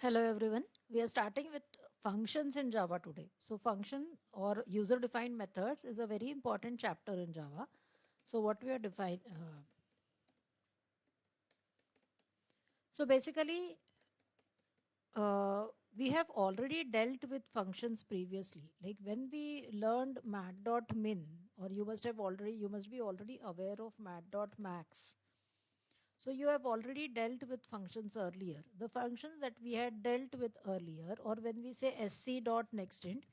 Hello everyone. We are starting with functions in Java today. So function or user defined methods is a very important chapter in Java. So what we are defined. So basically, we have already dealt with functions previously. Like when we learned mat.min, or you must be already aware of mat.max. So you have already dealt with functions earlier. The functions that we had dealt with earlier, or when we say sc.nextInt,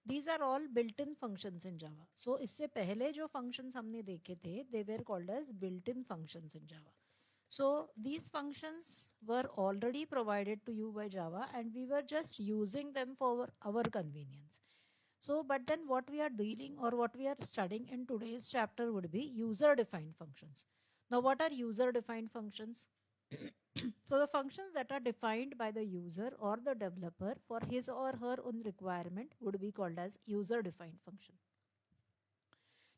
these are all built-in functions in Java. So इससे पहले जो functions हमने देखे थे, they were called as built-in functions in Java. So these functions were already provided to you by Java, and we were just using them for our convenience. So, but then what we are dealing or what we are studying in today's chapter would be user-defined functions. Now, what are user-defined functions? So the functions that are defined by the user or the developer for his or her own requirement would be called as user-defined function.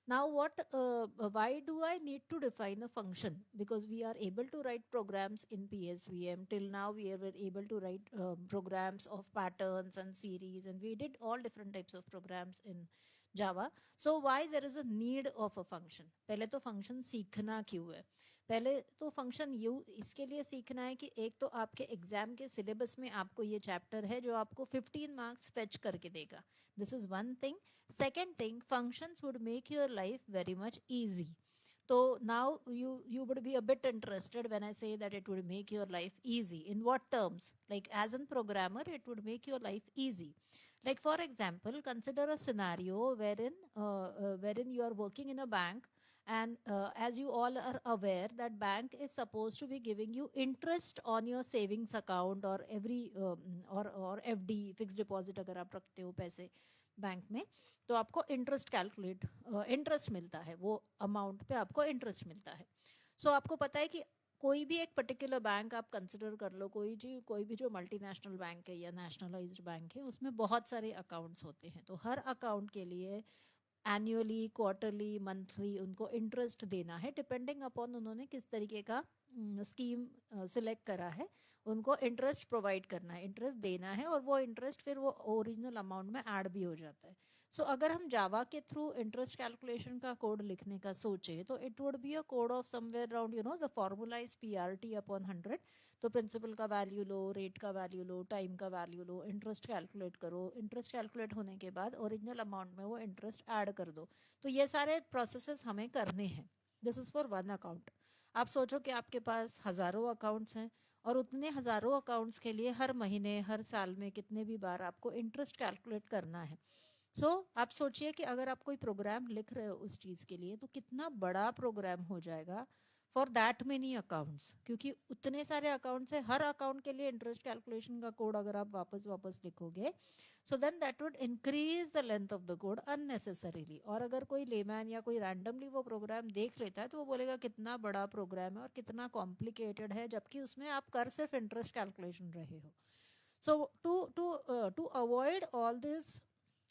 Now why do I need to define a function? Because we are able to write programs in PSVM. Till now we were able to write programs of patterns and series, and we did all different types of programs in Java. So why there is a need of a function? पहले तो function सीखना क्यों है? पहले तो function इसके लिए सीखना है कि एक तो आपके एग्जाम के सिलेबस में आपको ये चैप्टर है जो आपको 15 मार्क्स फेच करके देगा. This is one thing. Second thing, functions would make your life very much easy. So now you would be a bit interested when I say that it would make your life easy. In what terms? Like as a programmer, it would make your life easy. Like for example, consider a scenario wherein you are working in a bank, and as you all are aware that bank is supposed to be giving you interest on your savings account or every or FD fixed deposit अगर आप रखते हो पैसे bank में, तो आपको interest मिलता है, वो अमाउंट पे आपको इंटरेस्ट मिलता है. सो आपको पता है कि कोई भी एक पर्टिकुलर बैंक आप कंसिडर कर लो, कोई भी जो मल्टीनेशनल बैंक है या नेशनलाइज्ड बैंक है, उसमें बहुत सारे अकाउंट्स होते हैं. तो हर अकाउंट के लिए एनुअली, क्वार्टरली, मंथली उनको इंटरेस्ट देना है, डिपेंडिंग अपॉन उन्होंने किस तरीके का स्कीम सिलेक्ट करा है. उनको इंटरेस्ट प्रोवाइड करना है, इंटरेस्ट देना है, और वो इंटरेस्ट फिर वो ओरिजिनल अमाउंट में ऐड भी हो जाता है. सो अगर हम जावा के थ्रू इंटरेस्ट कैलकुलेशन का कोड लिखने का सोचे तो it would be a code of somewhere around the formula is PRT upon 100. तो प्रिंसिपल का वैल्यू लो, रेट का वैल्यू लो, टाइम का वैल्यू लो, इंटरेस्ट कैलकुलेट करो, इंटरेस्ट कैलकुलेट होने के बाद ओरिजिनल अमाउंट में वो इंटरेस्ट ऐड कर दो. तो ये सारे प्रोसेसेस हमें करने हैं. This is for one account. आप सोचो कि आपके पास हजारों अकाउंट्स हैं, और उतने हजारों अकाउंट्स के लिए हर महीने हर साल में कितने भी बार आपको इंटरेस्ट कैलकुलेट करना है. आप सोचिए कि अगर आप कोई प्रोग्राम लिख रहे हो उस चीज के लिए, तो कितना बड़ा प्रोग्राम हो जाएगा फॉर दैट मेनी अकाउंट्स, क्योंकि उतने सारे अकाउंट्स है, हर अकाउंट के लिए इंटरेस्ट कैलकुलेशन का कोड अगर आप वापस वापस लिखोगे, so then that would increase the length of the code unnecessarily. और अगर कोई लेमैन या कोई रैंडमली वो प्रोग्राम देख लेता है तो वो बोलेगा कितना बड़ा प्रोग्राम है और कितना कॉम्प्लिकेटेड है, जबकि उसमें आप कर सिर्फ इंटरेस्ट कैलकुलेशन रहे हो. So to avoid all this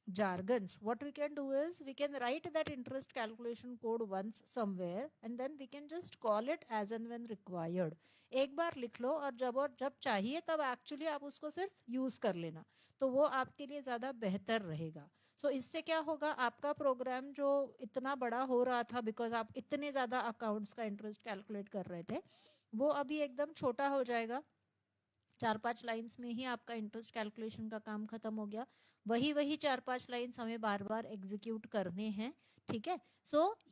jargons, what we can do is we can write that interest calculation code once somewhere, and then we can just call it as and when required. एक बार लिख लो, और जब चाहिए तब actually आप उसको सिर्फ use कर लेना, तो वो आपके लिए ज्यादा बेहतर रहेगा. इससे क्या होगा, आपका प्रोग्राम जो इतना बड़ा हो रहा था बिकॉज आप इतने ज्यादा अकाउंट्स का इंटरेस्ट कैलकुलेट कर रहे थे, वो अभी एकदम छोटा हो जाएगा. 4-5 लाइंस में ही आपका इंटरेस्ट कैलकुलेशन का काम खत्म हो गया. वही 4-5 लाइंस हमें बार बार एग्जीक्यूट करने हैं. ठीक है.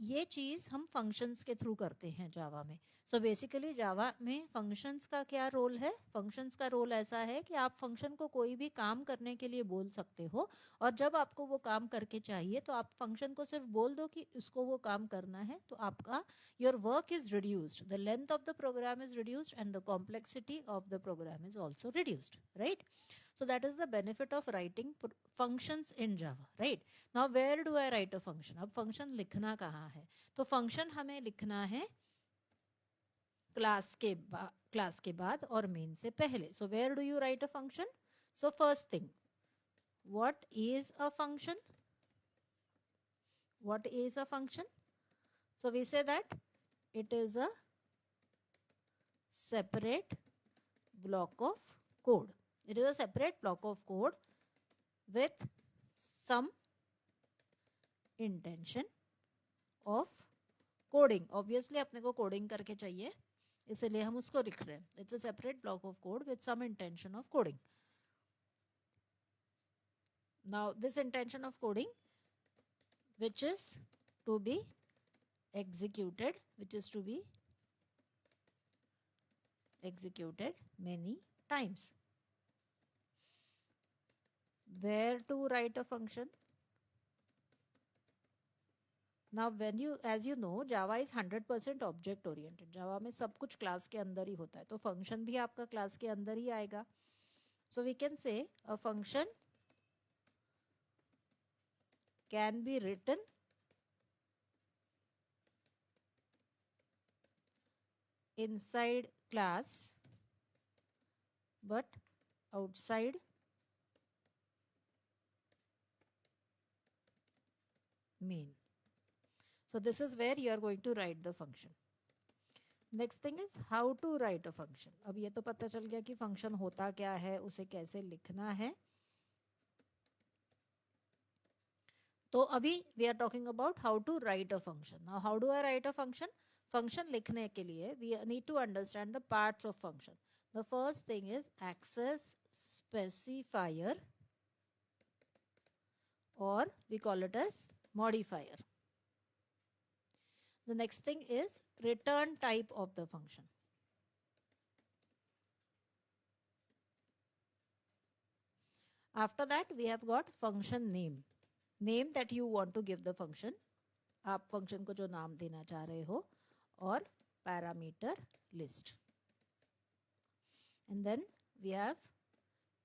ये चीज हम फंक्शंस के थ्रू करते हैं जावा में. बेसिकली जावा में फंक्शंस का क्या रोल है? फंक्शंस का रोल ऐसा है कि आप फंक्शन को कोई भी काम करने के लिए बोल सकते हो, और जब आपको वो काम करके चाहिए तो आप फंक्शन को सिर्फ बोल दो कि उसको वो काम करना है, तो आपका your work is reduced, the length of the program is reduced, and the complexity of the program is also reduced, right? So that is the benefit of writing functions in Java, right? Now where do I write a function? अब function लिखना कहाँ है? तो function हमें लिखना है class के बाद और मेन से पहले. So where do you write a function? So first thing, what is a function? What is a function? So we say that it is a separate block of code. It is a separate block of code with some intention of coding. Obviously अपने को coding करके चाहिए, इसलिए हम उसको लिख रहे हैं. It's a separate block of code with some intention of coding. Now this intention of coding which is to be executed many times. Where to write a function? Now when you, as you know, Java is 100% object oriented. Java में सब कुछ class के अंदर ही होता है, तो function भी आपका क्लास के अंदर ही आएगा. So we can say a function can be written inside class but outside main. So this is where you are going to write the function. Next thing is how to write a function. अब ये तो पता चल गया कि function होता क्या है, उसे कैसे लिखना है. तो अभी we are talking about how to write a function. Now how do I write a function? Function लिखने के लिए we need to understand the parts of function. The first thing is access specifier, or we call it as modifier. The next thing is return type of the function. After that we have got function name that you want to give the function. आप function को जो नाम देना चाह रहे हो, और parameter list. And then we have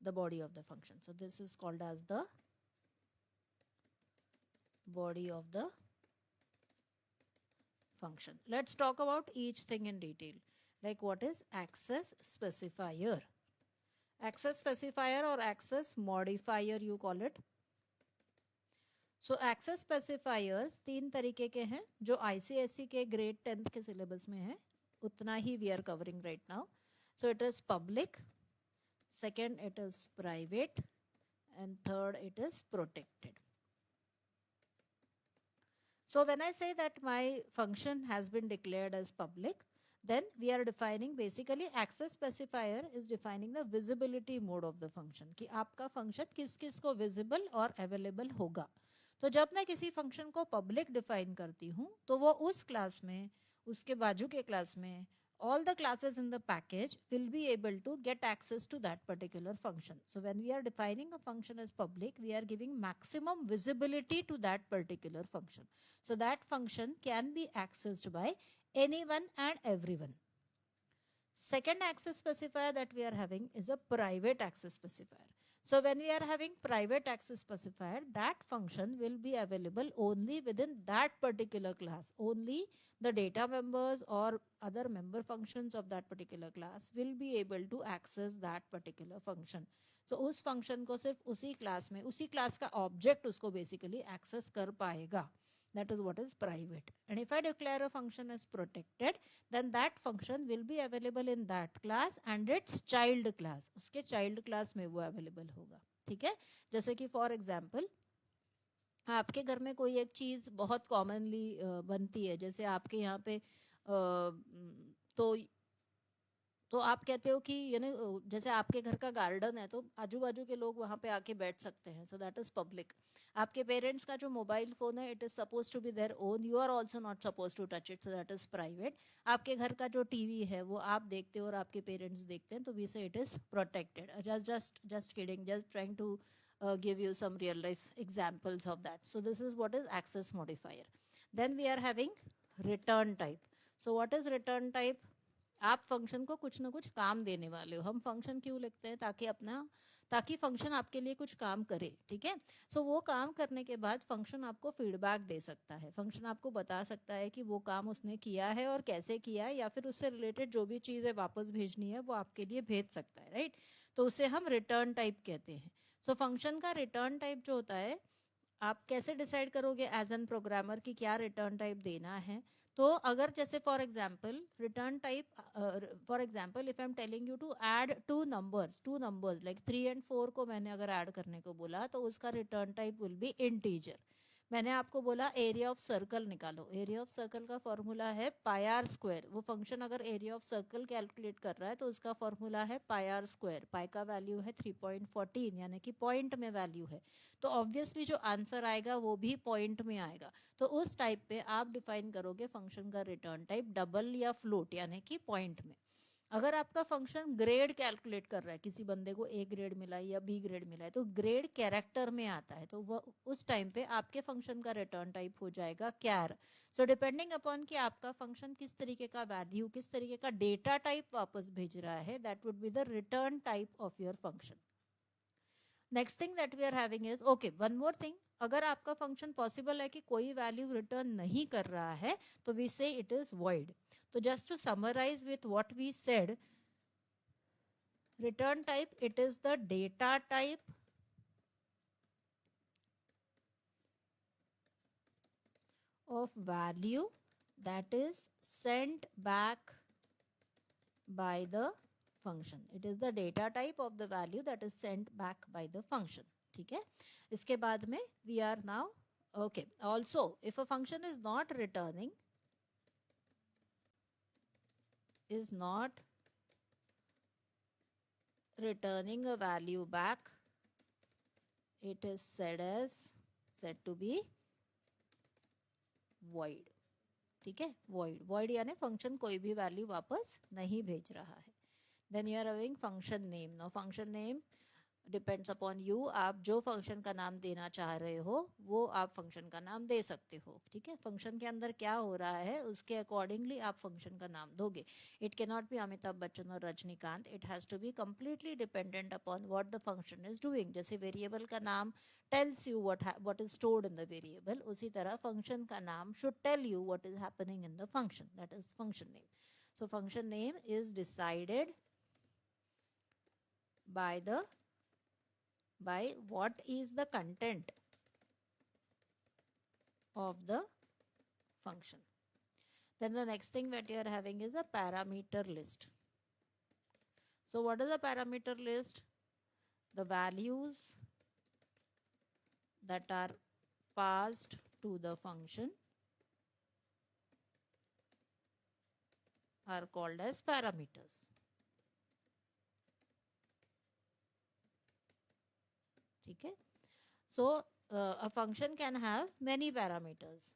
the body of the function. So this is called as the body of the function. Let's talk about each thing in detail. Like what is access specifier? Access specifier or access modifier you call it. So access specifiers तीन तरीके के हैं, जो ICSE के grade 10th के syllabus में है, उतना ही we are covering right now. So it is public, second it is private, and third it is protected. So when I say that my function has been declared as public, then we are defining basically access specifier is defining the visibility mode of the function, कि आपका function किस किस को visible और available होगा. तो जब मैं किसी function को public define करती हूँ, तो वो उस class में, उसके बाजू के class में, all the classes in the package will be able to get access to that particular function. So when we are defining a function as public, we are giving maximum visibility to that particular function. So that function can be accessed by anyone and everyone. Second access specifier that we are having is a private access specifier. So when we are having private access specifier, that function will be available only within that particular class. Only the data members or other member functions of that particular class will be able to access that particular function. So उस function को सिर्फ उसी class में, उसी class का object उसको basically access कर पाएगा. That is what is private. And if I declare a function as protected, then that function will be available in that class and its child class. उसके child class में वो available होगा. ठीक है? जैसे कि for example, आपके घर में कोई एक चीज बहुत commonly बनती है, जैसे आपके यहाँ पे तो आप कहते हो कि जैसे आपके घर का गार्डन है, तो आजू बाजू के लोग वहां पे आके बैठ सकते हैं. So that is public. आपके पेरेंट्स का जो मोबाइल फोन है, it is suppose to be their own, you are also not suppose to touch it, so that is private. आपके घर का जो टीवी है वो आप देखते हो और आपके पेरेंट्स देखते हैं, तो we say it is protected. Just kidding, just trying to give you some real life examples of that. So this is what is access modifier. Then we are having return type. So what is return type? आप function को कुछ ना कुछ काम देने वाले हो. हम फंक्शन क्यों लिखते हैं? ताकि फंक्शन आपके लिए कुछ काम करे. ठीक है? सो वो काम करने के बाद फंक्शन आपको फीडबैक दे सकता है. फंक्शन आपको बता सकता है कि वो काम उसने किया है और कैसे किया है, या फिर उससे रिलेटेड जो भी चीज है वापस भेजनी है वो आपके लिए भेज सकता है. राइट? तो उसे हम रिटर्न टाइप कहते हैं. सो फंक्शन का रिटर्न टाइप जो होता है, आप कैसे डिसाइड करोगे एज एन प्रोग्रामर कि क्या रिटर्न टाइप देना है? तो अगर जैसे for example return type, for example if I am telling you to add two numbers like 3 और 4 को मैंने अगर ऐड करने को बोला तो उसका return type will be integer. मैंने आपको बोला एरिया ऑफ सर्कल निकालो, एरिया ऑफ सर्कल का फॉर्मूला है पाई आर स्क्वायर। वो फंक्शन अगर एरिया ऑफ सर्कल कैलकुलेट कर रहा है तो उसका फॉर्मूला है पाई आर स्क्वायर। पाई का वैल्यू है 3.14 यानी कि पॉइंट में वैल्यू है, तो ऑब्वियसली जो आंसर आएगा वो भी पॉइंट में आएगा। तो उस टाइप पे आप डिफाइन करोगे फंक्शन का रिटर्न टाइप डबल या फ्लोट यानी कि पॉइंट में। अगर आपका फंक्शन ग्रेड कैलकुलेट कर रहा है, किसी बंदे को ए ग्रेड मिला है या बी ग्रेड मिला है, तो ग्रेड कैरेक्टर में आता है, तो वो उस टाइम पे आपके फंक्शन का रिटर्न टाइप हो जाएगा कैर। सो डिपेंडिंग अपॉन कि आपका फंक्शन किस तरीके का वैल्यू, किस तरीके का डेटा टाइप वापस भेज रहा है, that would be the return type of your function. Next thing that we are having is okay one more thing, अगर आपका फंक्शन पॉसिबल है कि कोई वैल्यू रिटर्न नहीं कर रहा है तो we say it is void। तो just to summarise with what we said, return type, it is the data type of value that is sent back by the function। it is the data type of the value that is sent back by the function। ठीक है, इसके बाद में we are now okay also if a function is not returning a value back, it is said to be void। ठीक है, void यानी function कोई भी वैल्यू वापस नहीं भेज रहा है। Then you are having function name. Now function name depends upon you, आप जो फंक्शन का नाम देना चाह रहे हो वो आप फंक्शन का नाम दे सकते हो। ठीक है, फंक्शन के अंदर क्या हो रहा है उसके अकॉर्डिंगली आप फंक्शन का नाम दोगे। It can not be Amitabh Bachchan और Rajinikanth, it has to be completely dependent upon what the function is doing. जैसे वेरिएबल का नाम tells you what is stored in the variable, उसी तरह फंक्शन का नाम should tell you what is happening in the function, that is function name. So function name is decided by what is the content of the function। Then the next thing that you are having is a parameter list। So what is a parameter list? The values that are passed to the function are called as parameters। ठीक है, so a function can have many parameters।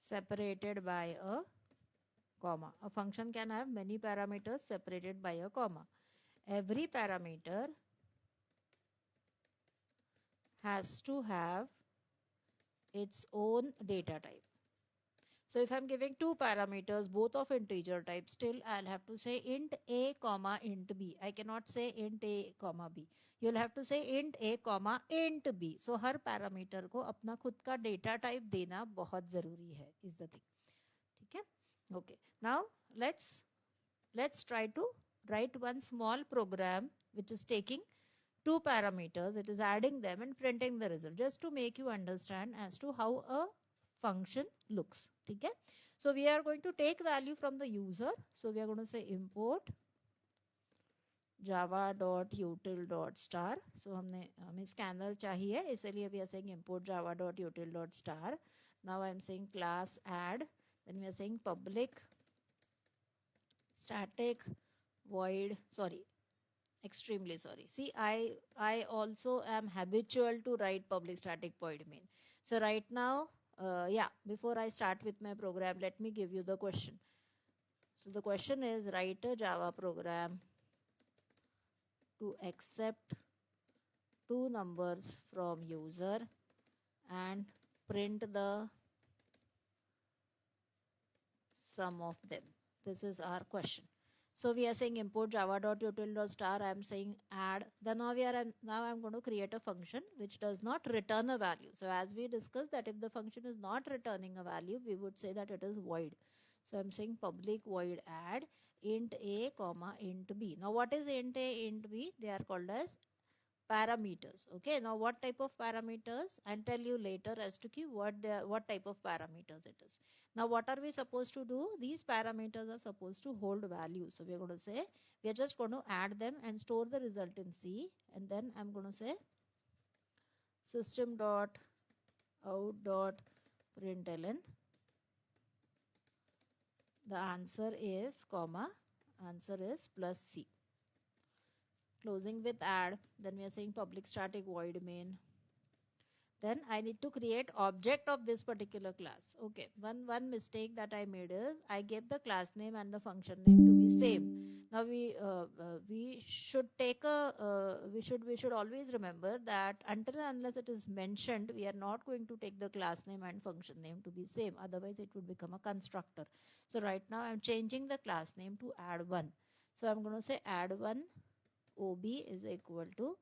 separated by a comma। A function can have many parameters separated by a comma। Every parameter has to have its own data type। So if I'm giving two parameters, both of integer type, still I'll have to say int a comma int b। I cannot say int a comma b। You'll have to say int a comma int b। So her parameter को अपना खुद का data type देना बहुत जरूरी है, is the thing। ठीक है, okay। Now let's try to write one small program which is taking two parameters, it is adding them and printing the result, just to make you understand as to how a function looks। ठीक है, so we are going to take value from the user। So we are going to say import java.util.star। so हमें scanner चाहिए, इसलिए we are saying import java.util.star। now I am saying class add, then we are saying public static void, sorry, extremely sorry, see I also am habitual to write public static void main। so right now yeah, before I start with my program, let me give you the question। so the question is write a Java program to accept two numbers from user and print the sum of them। this is our question। so we are saying import java.util.star, I am saying add, then now I'm going to create a function which does not return a value। so as we discussed that if the function is not returning a value, we would say that it is void। so I'm saying public void add, int a comma int b. Now what is int a, int b? They are called as parameters. Okay, now what type of parameters? I'll tell you later as to what type of parameters it is. Now what are we supposed to do? These parameters are supposed to hold values. So we are going to say, we are just going to add them and store the result in C, and then I'm going to say system dot out dot println the answer is comma, answer is plus C. Closing with add, then we are saying public static void main. Then I need to create object of this particular class. Okay, one mistake that I made is I gave the class name and the function name to be same. Now we should take a we should always remember that until and unless it is mentioned, we are not going to take the class name and function name to be same. Otherwise, it would become a constructor. So right now I'm changing the class name to add1. So I'm going to say add1 ob is equal to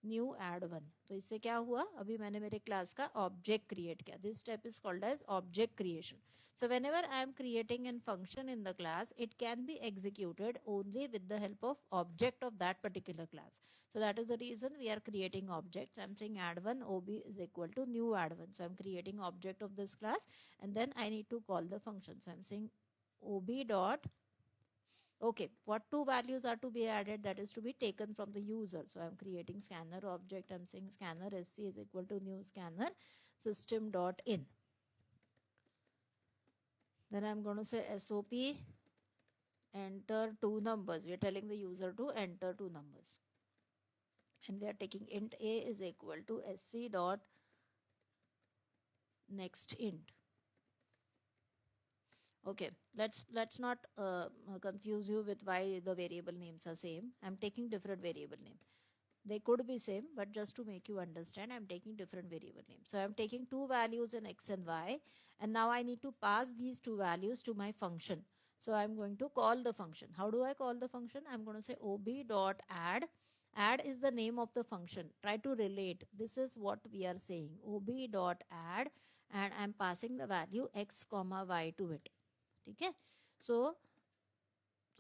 new add one. तो इससे क्या हुआ, अभी मैंने मेरे class का object create किया. This step is called as object creation. So whenever I am creating a function in the class, it can be executed only with the help of object of that particular class. So that is the reason we are creating objects. I'm saying add1 ob is equal to new add1. So I'm creating object of this class, and then I need to call the function. So I'm saying ob dot. Okay, what two values are to be added? That is to be taken from the user. So I'm creating scanner object. I'm saying scanner sc is equal to new scanner system dot in. Then I'm going to say sop enter two numbers. We are telling the user to enter two numbers, and we are taking int a is equal to sc dot next int. Okay, let's not confuse you with why the variable names are same. I'm taking different variable name. They could be same, but just to make you understand, I'm taking different variable names. So I'm taking two values in x and y, and now I need to pass these two values to my function. So I'm going to call the function. How do I call the function? I'm going to say ob dot add. Add is the name of the function. Try to relate. This is what we are saying. Ob dot add, and I'm passing the value x comma y to it. Okay, so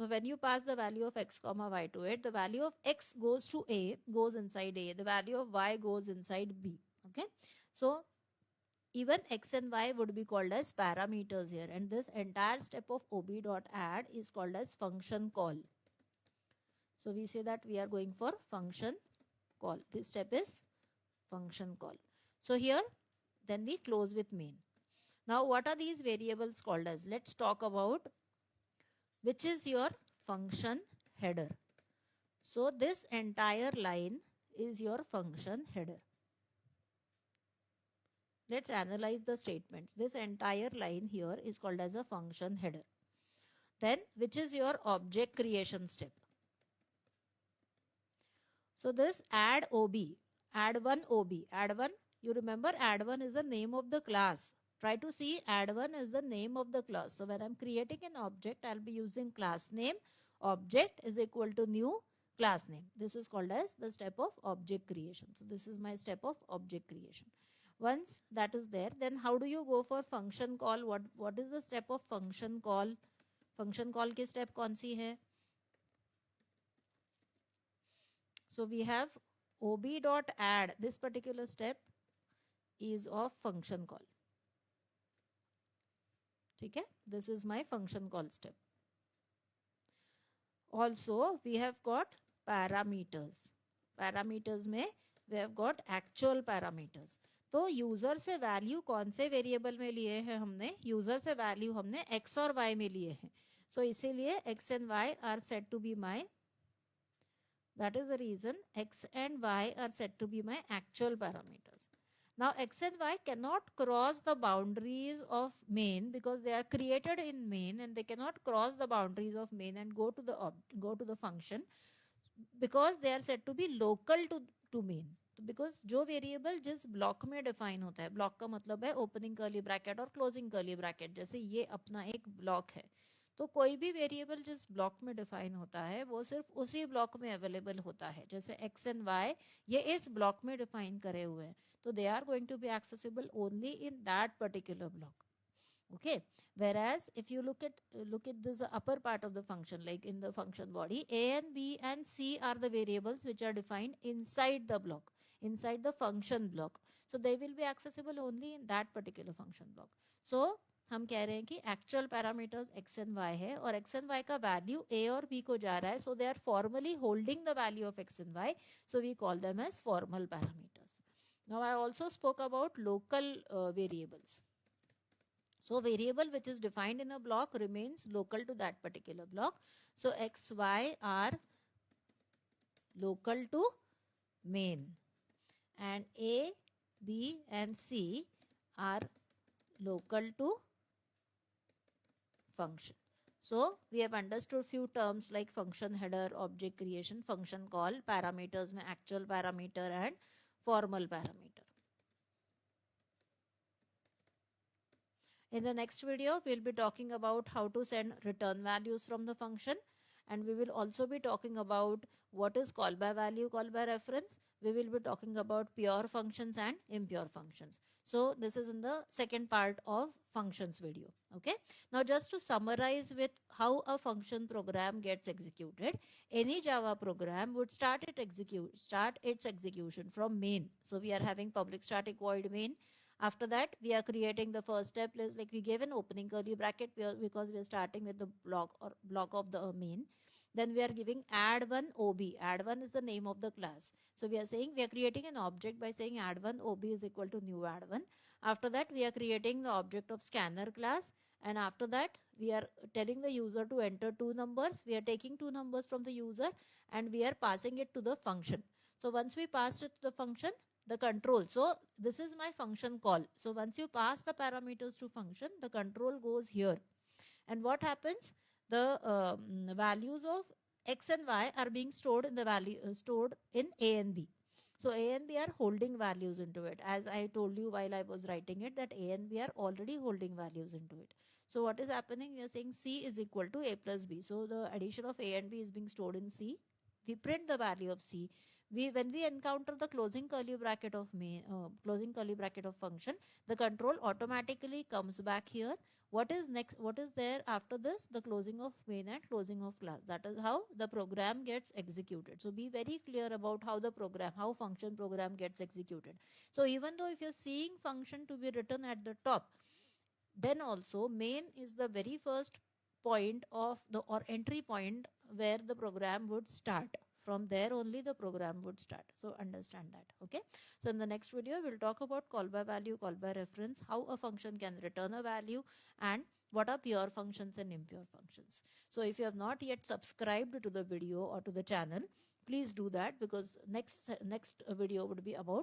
when you pass the value of x comma y to it, the value of x goes to a, goes inside a, the value of y goes inside b. Okay, so even x and y would be called as parameters here, and this entire step of ob dot add is called as function call. So we say that we are going for function call. This step is function call. So here then we close with main. Now what are these variables called as? Let's talk about which is your function header. So this entire line is your function header. Let's analyze the statements. This entire line here is called as a function header. Then which is your object creation step? So this add ob, add1 ob, add1, you remember add1 is the name of the class. Try to see add1 is the name of the class. So when I'm creating an object, I'll be using class name. Object is equal to new class name. This is called as the step of object creation. So this is my step of object creation. Once that is there, then how do you go for function call? What is the step of function call? Function call की step कौन सी है? So we have ob dot add. This particular step is of function call. Okay, this is my function call step. Also we have got parameters. Parameters में we have got actual parameters. तो user से value कौन से variable में लिए हैं हमने? User से वैल्यू हमने x और y में लिए हैं. So इसीलिए x and y are said to be my, that is the reason x and y are said to be my actual parameters. Now x and y cannot cross the boundaries of main because they are created in main, and they cannot cross the boundaries of main and go to the function because they are said to be local to main. तो because जो variable जिस block में define होता है, block का मतलब है opening curly bracket और क्लोजिंग कर्ली ब्रैकेट, जैसे ये अपना एक ब्लॉक है, तो कोई भी वेरिएबल जिस ब्लॉक में डिफाइन होता है वो सिर्फ उसी ब्लॉक में अवेलेबल होता है. जैसे x एंड y ये इस ब्लॉक में डिफाइन करे हुए हैं, तो they are going to be accessible only in that particular block. Okay, whereas if you look at this upper part of the function, like in the function body, a and b and c are the variables which are defined inside the block, inside the function block. So they will be accessible only in that particular function block. So हम कह रहे हैं कि actual parameters x and y है और x and y का value a और b को जा रहा है, so they are formally holding the value of x and y, so we call them as formal parameters. Now I also spoke about local variables. So variable which is defined in a block remains local to that particular block. So x, y are local to main, and a, b and c are local to function. So we have understood few terms like function header, object creation, function call, parameters में actual parameter and formal parameter. In the next video, we'll be talking about how to send return values from the function, and we will also be talking about what is call by value, call by reference. We will be talking about pure functions and impure functions. So this is in the second part of functions video. Okay. Now just to summarize with how a function program gets executed, any Java program would start its execution from main. So we are having public static void main. After that, we are creating the first step is like we gave an opening curly bracket because we are starting with the block of the main. Then we are giving add one ob. Add one is the name of the class. So we are saying we are creating an object by saying add one ob is equal to new add one. After that, we are creating the object of scanner class. And after that, we are telling the user to enter two numbers. We are taking two numbers from the user and we are passing it to the function. So once we pass it to the function, the control. So this is my function call. So once you pass the parameters to function, the control goes here. And what happens? The values of x and y are being stored in the value stored in a and b. So a and b are holding values into it. As I told you while I was writing it, that a and b are already holding values into it. So what is happening? We are saying c is equal to a plus b. So the addition of a and b is being stored in c. We print the value of c. When we encounter the closing curly bracket of function, the control automatically comes back here. What is next? What is there after this? The closing of main and closing of class. That is how the program gets executed. So be very clear about how function program gets executed. So even though if you're seeing function to be written at the top, then also main is the very first point of the or entry point where the program would start. From there only the program would start. So understand that. Okay. So in the next video, we'll talk about call by value, call by reference, how a function can return a value, and what are pure functions and impure functions. So if you have not yet subscribed to the video or to the channel, please do that, because next video would be about